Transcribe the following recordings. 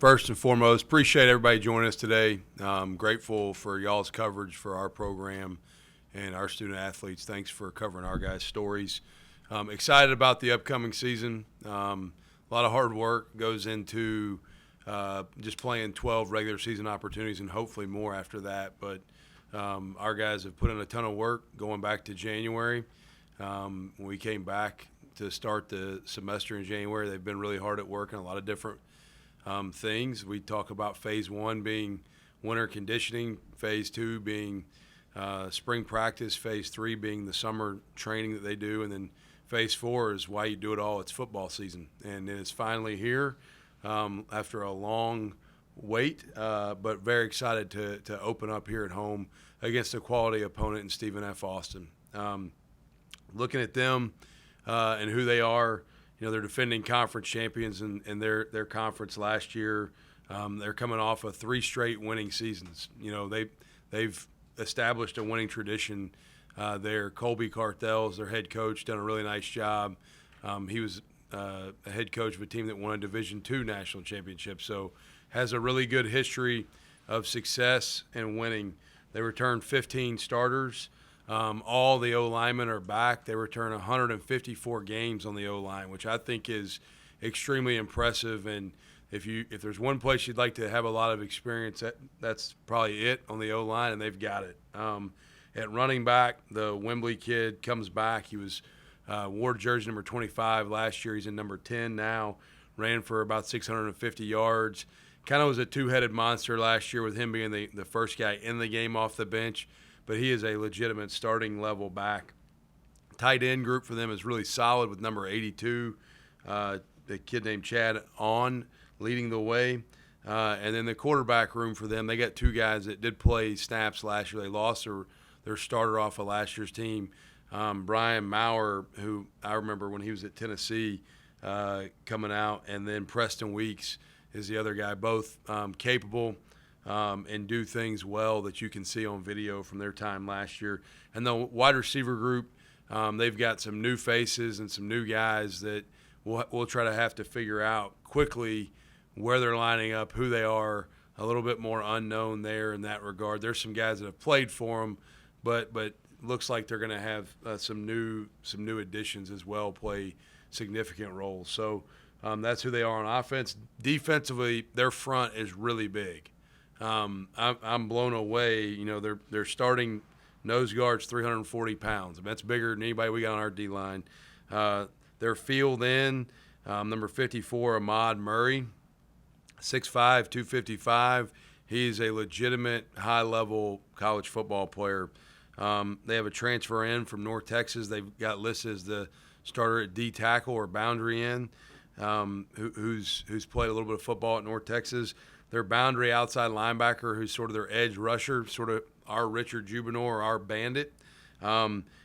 First and foremost, appreciate everybody joining us today. I'm grateful for y'all's coverage for our program and our student athletes. Thanks for covering our guys' stories. Excited about the upcoming season. A lot of hard work goes into just playing 12 regular season opportunities and hopefully more after that. But our guys have put in a ton of work going back to January. When we came back to start the semester in January, they've been really hard at work on a lot of different things. We talk about phase one being winter conditioning, phase two being spring practice, phase three being the summer training that they do, and then phase four is why you do it all. It's football season, and it's finally here after a long wait, but very excited to open up here at home against a quality opponent in Stephen F. Austin. Looking at them and who they are, they're defending conference champions in their conference last year. They're coming off of 3 straight winning seasons. They've established a winning tradition. Colby Carthel's their head coach, done a really nice job. He was a head coach of a team that won a Division II national championship, so has a really good history of success and winning. They returned 15 starters. All the O-linemen are back. They return 154 games on the O-line, which I think is extremely impressive. And if there's one place you'd like to have a lot of experience, that's probably it on the O-line, and they've got it. At running back, the Wembley kid comes back. He was wore jersey number 25 last year. He's in number 10 now. Ran for about 650 yards. Kind of was a two-headed monster last year with him being the first guy in the game off the bench. But he is a legitimate starting level back. Tight end group for them is really solid with number 82, the kid named Chad On leading the way. And then the quarterback room for them, they got 2 guys that did play snaps last year. They lost their starter off of last year's team, Brian Maurer, who I remember when he was at Tennessee coming out, and then Preston Weeks is the other guy, both capable and do things well that you can see on video from their time last year. And the wide receiver group, they've got some new faces and some new guys that we'll try to have to figure out quickly where they're lining up, who they are, a little bit more unknown there in that regard. There's some guys that have played for them, but looks like they're going to have some new additions as well play significant roles. So that's who they are on offense. Defensively, their front is really big. I'm blown away. They're starting nose guards 340 pounds. That's bigger than anybody we got on our D-line. They're filled in number 54, Ahmad Murray, 6'5", 255. He's a legitimate high-level college football player. They have a transfer in from North Texas. They've got listed as the starter at D tackle or boundary end, who's played a little bit of football at North Texas. Their boundary outside linebacker, who's sort of their edge rusher, sort of our Richard Jubinor or our Bandit,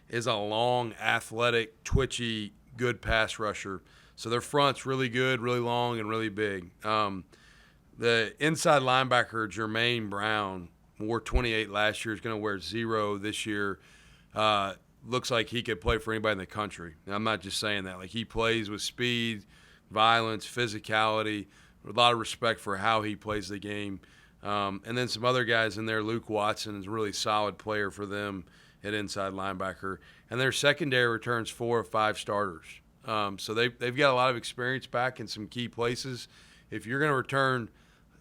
is a long, athletic, twitchy, good pass rusher. So their front's really good, really long, and really big. The inside linebacker, Jermaine Brown, wore 28 last year, is going to wear 0 this year. Looks like he could play for anybody in the country. Now, I'm not just saying that. Like, he plays with speed, violence, physicality, a lot of respect for how he plays the game. And then some other guys in there. Luke Watson is a really solid player for them at inside linebacker. And their secondary returns 4 of 5 starters. So they've got a lot of experience back in some key places. If you're going to return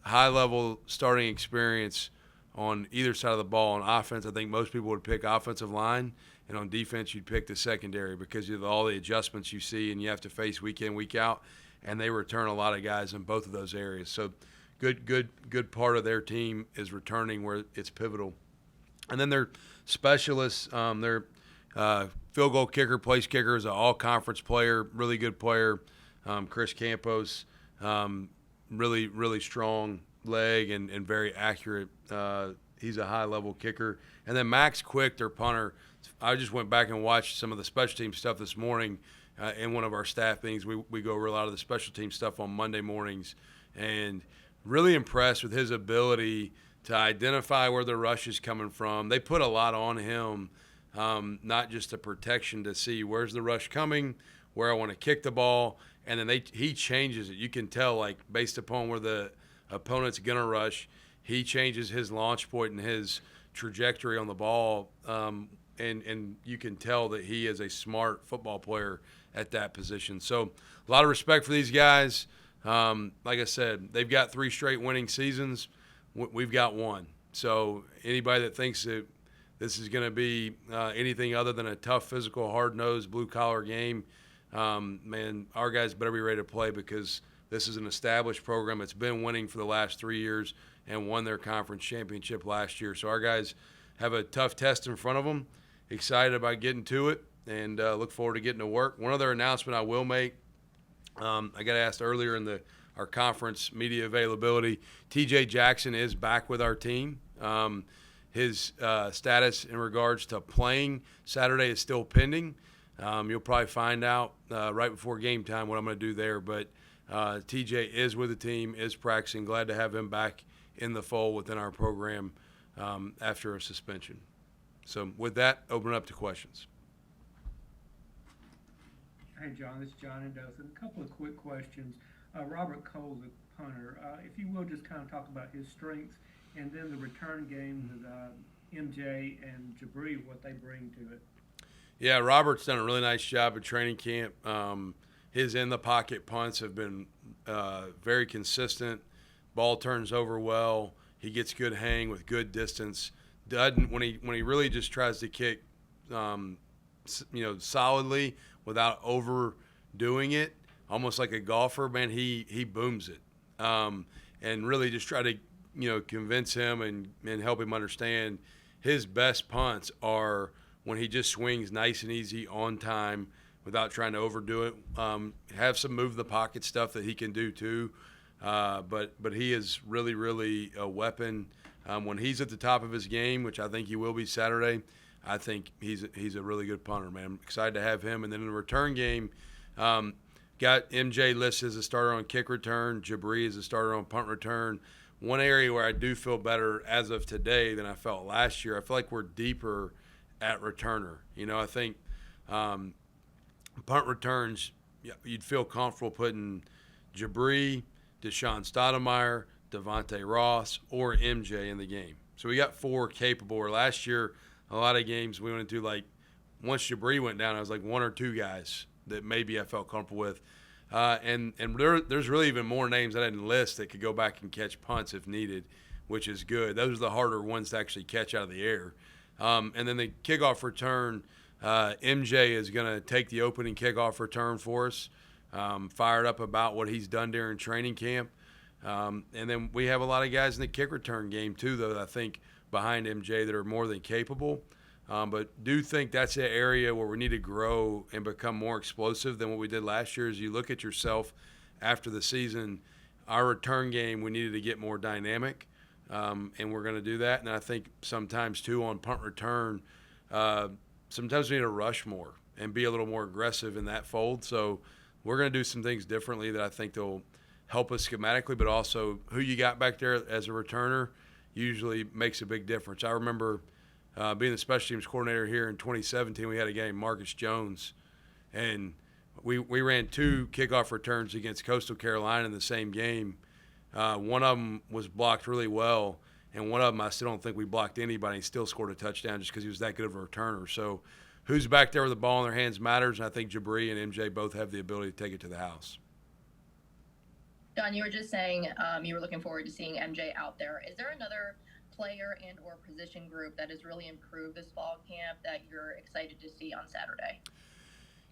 high-level starting experience on either side of the ball, on offense, I think most people would pick offensive line. And on defense, you'd pick the secondary because of all the adjustments you see and you have to face week in, week out. And they return a lot of guys in both of those areas. So good part of their team is returning where it's pivotal. And then their specialists, their field goal kicker, place kicker is an all-conference player, really good player. Chris Campos, really, really strong leg and very accurate. He's a high-level kicker. And then Max Quick, their punter. I just went back and watched some of the special team stuff this morning. In one of our staff meetings, we go over a lot of the special team stuff on Monday mornings, and really impressed with his ability to identify where the rush is coming from. They put a lot on him, not just the protection to see where's the rush coming, where I want to kick the ball, and then he changes it. You can tell, like, based upon where the opponent's going to rush, he changes his launch point and his trajectory on the ball, and you can tell that he is a smart football player at that position. So a lot of respect for these guys. Like I said, they've got 3 straight winning seasons. We've got 1. So anybody that thinks that this is going to be anything other than a tough, physical, hard-nosed, blue-collar game, man, our guys better be ready to play, because this is an established program. It's been winning for the last 3 years and won their conference championship last year. So our guys have a tough test in front of them. Excited about getting to it, and look forward to getting to work. One other announcement I will make. I got asked earlier in our conference media availability. TJ Jackson is back with our team. His status in regards to playing Saturday is still pending. You'll probably find out right before game time what I'm going to do there. But TJ is with the team, is practicing. Glad to have him back in the fold within our program after a suspension. So with that, open it up to questions. Hey, John, this is John in Dothan. A couple of quick questions. Robert Cole's a punter. If you will, just kind of talk about his strengths, and then the return game with MJ and Jabri, what they bring to it. Yeah, Robert's done a really nice job at training camp. His in-the-pocket punts have been very consistent. Ball turns over well. He gets good hang with good distance. Doesn't when he really just tries to kick, solidly without overdoing it, almost like a golfer. Man, he booms it, and really just try to convince him and help him understand his best punts are when he just swings nice and easy on time without trying to overdo it. Have some move the pocket stuff that he can do too. But he is really, really a weapon. When he's at the top of his game, which I think he will be Saturday, I think he's a really good punter, man. I'm excited to have him. And then in the return game, got MJ listed as a starter on kick return, Jabri as a starter on punt return. One area where I do feel better as of today than I felt last year, I feel like we're deeper at returner. I think punt returns, you'd feel comfortable putting Jabri, Deshaun Stoudemire, Devontae Ross, or MJ in the game. So we got 4 capable. Where last year, a lot of games we went into, like, once Jabri went down, I was like 1 or 2 guys that maybe I felt comfortable with. And there's really even more names that I didn't list that could go back and catch punts if needed, which is good. Those are the harder ones to actually catch out of the air. And then the kickoff return, MJ is going to take the opening kickoff return for us. Fired up about what he's done during training camp. And then we have a lot of guys in the kick return game too, though, I think behind MJ that are more than capable. But do think that's an area where we need to grow and become more explosive than what we did last year. As you look at yourself after the season, our return game, we needed to get more dynamic, and we're going to do that. And I think sometimes too on punt return, sometimes we need to rush more and be a little more aggressive in that fold. So we're going to do some things differently that I think they'll help us schematically, but also who you got back there as a returner usually makes a big difference. I remember being the special teams coordinator here in 2017, we had a game, Marcus Jones, and we ran 2 kickoff returns against Coastal Carolina in the same game. One of them was blocked really well, and one of them I still don't think we blocked anybody. He still scored a touchdown just because he was that good of a returner. So who's back there with the ball in their hands matters, and I think Jabri and MJ both have the ability to take it to the house. John, you were just saying you were looking forward to seeing MJ out there. Is there another player and or position group that has really improved this fall camp that you're excited to see on Saturday?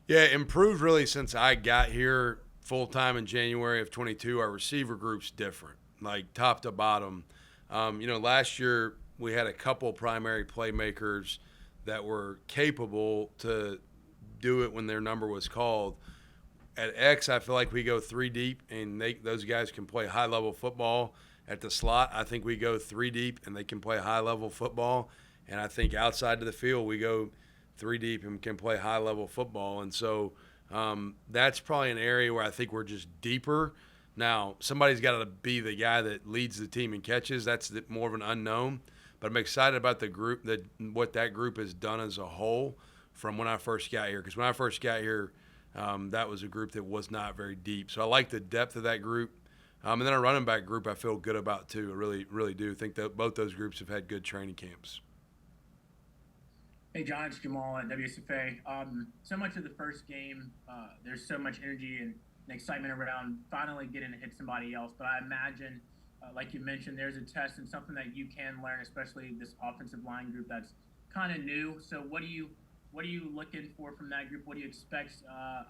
Yeah, improved really since I got here full-time in January of 22. Our receiver group's different, like top to bottom. Last year we had a couple primary playmakers that were capable to do it when their number was called. At X, I feel like we go 3 deep, and those guys can play high-level football. At the slot, I think we go 3 deep, and they can play high-level football. And I think outside of the field, we go 3 deep and can play high-level football. And so that's probably an area where I think we're just deeper. Now, somebody's got to be the guy that leads the team in catches. That's more of an unknown. But I'm excited about the group, what that group has done as a whole from when I first got here. Because when I first got here, that was a group that was not very deep. So I like the depth of that group. And then our running back group I feel good about too. I really, really do think that both those groups have had good training camps. Hey, John, it's Jamal at WSFA. So much of the first game, there's so much energy and excitement around finally getting to hit somebody else. But I imagine, like you mentioned, there's a test and something that you can learn, especially this offensive line group that's kind of new. So what are you looking for from that group? What do you expect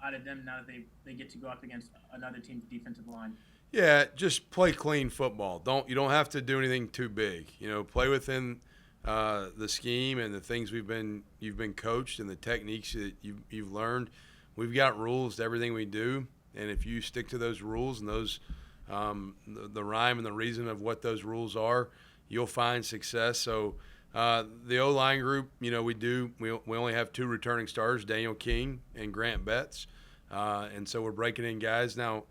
out of them now that they get to go up against another team's defensive line? Yeah, just play clean football. You don't have to do anything too big. Play within the scheme and the things you've been coached and the techniques that you've learned. We've got rules to everything we do, and if you stick to those rules and those the rhyme and the reason of what those rules are, you'll find success. So the O-line group, we only have 2 returning stars, Daniel King and Grant Betts, and so we're breaking in guys now.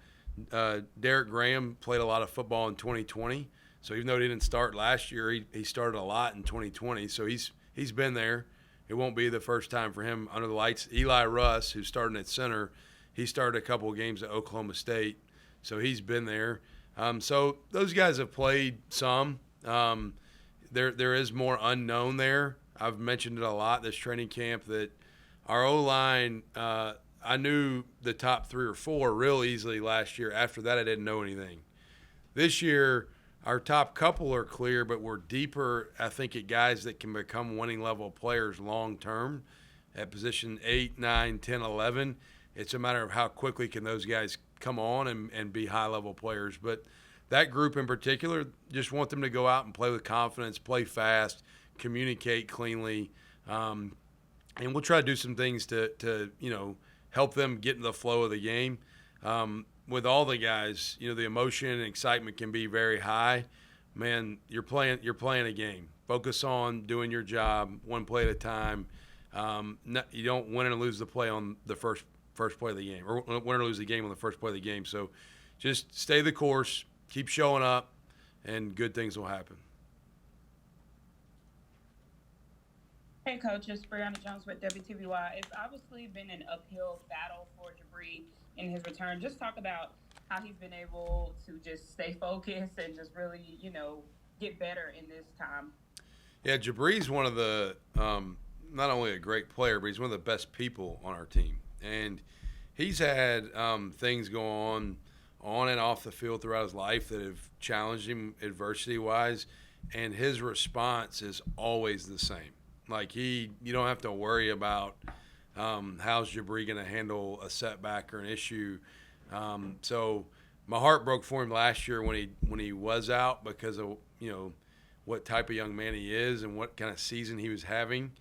Derek Graham played a lot of football in 2020. So even though he didn't start last year, he started a lot in 2020. So he's been there. It won't be the first time for him under the lights. Eli Russ, who's starting at center, he started a couple of games at Oklahoma State. So he's been there. So those guys have played some. There is more unknown there. I've mentioned it a lot this training camp that our O-line, I knew the top 3 or 4 real easily last year. After that, I didn't know anything. This year, our top couple are clear, but we're deeper, I think, at guys that can become winning level players long term at position 8, 9, 10, 11. It's a matter of how quickly can those guys come on and be high level players. But that group in particular, just want them to go out and play with confidence, play fast, communicate cleanly. And we'll try to do some things to help them get in the flow of the game. With all the guys, the emotion and excitement can be very high. Man, you're playing a game. Focus on doing your job, one play at a time. You don't win and lose the play on the first play of the game, or win or lose the game on the first play of the game. So just stay the course, keep showing up, and good things will happen. Hey, Coach, it's Brianna Jones with WTVY. It's obviously been an uphill battle for Jabri in his return. Just talk about how he's been able to just stay focused and just really, get better in this time. Yeah, Jabri's one of the not only a great player, but he's one of the best people on our team. And he's had things go on and off the field throughout his life that have challenged him adversity-wise, and his response is always the same. Like you don't have to worry about how's Jabri going to handle a setback or an issue. So my heart broke for him last year when he was out because of what type of young man he is and what kind of season he was having.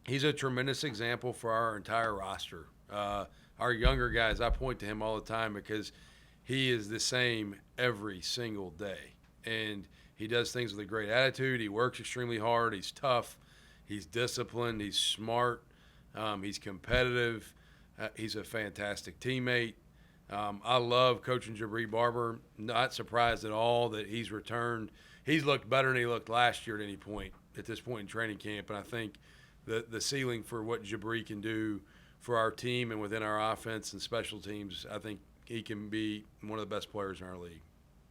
He's a tremendous example for our entire roster. Our younger guys, I point to him all the time because he is the same every single day. And he does things with a great attitude. He works extremely hard. He's tough. He's disciplined. He's smart. He's competitive. He's a fantastic teammate. I love coaching Jabri Barber. Not surprised at all that he's returned. He's looked better than he looked last year at this point in training camp. And I think the ceiling for what Jabri can do for our team and within our offense and special teams, I think he can be one of the best players in our league.